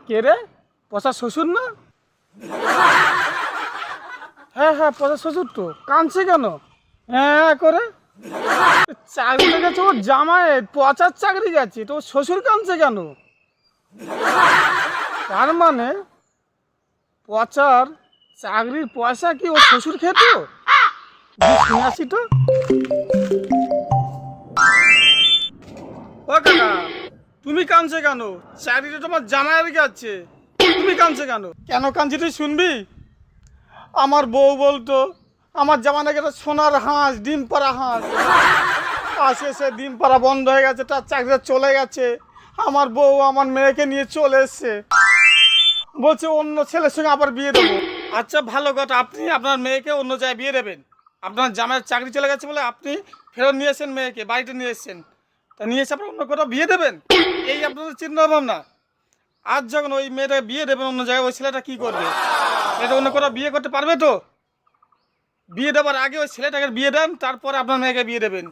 কে রে? পচা শ্বশুর না? হ্যাঁ হ্যাঁ, পচা শ্বশুর তো। কাঁদছে কেন? হ্যাঁ করে চাকরিটা গেছে ওর জামাইয়ের, পচার চাকরি গেছে, তো ওর শ্বশুর কাঁদছে কেন? তার মানে পচার চাকরির পয়সা কি ওর শ্বশুর খেত? শুনে আসি তো। ও কাকা, তুমি কাঁদছে কেন? চাকরিটা তোমার জামাইয়ের গেছে, তুমি কাঁদছে কেন? কেন কাঁদছি তুই শুনবি? আমার বউ বলতো আমার জামাইকে একটা সোনার হাঁস, ডিম পাড়া হাঁস, আসে সে ডিম পাড়া বন্ধ হয়ে গেছে, তার চাকরিটা চলে গেছে। আমার বউ আমার মেয়েকে নিয়ে চলে এসছে, বলছে অন্য ছেলের সঙ্গে আবার বিয়ে দেবো। আচ্ছা ভালো কথা, আপনি আপনার মেয়েকে অন্য জায়গায় বিয়ে দেবেন। আপনার জামাইয়ের চাকরি চলে গেছে বলে আপনি ফেরত নিয়ে এসেছেন মেয়েকে, বাড়িতে নিয়ে এসেছেন, তা নিয়ে এসে আপনার অন্য কোথাও বিয়ে দেবেন, এই আপনাদের চিন্তা ভাবনা। আজ যখন ওই মেয়েটাকে বিয়ে দেবেন অন্য জায়গায়, ওই ছেলেটা কী করবে? এটা অন্য কোথাও বিয়ে করতে পারবে তো? বিয়ে দেওয়ার আগে ওই ছেলেটাকে বিয়ে দেন, তারপরে আপনার মেয়েকে বিয়ে দেবেন।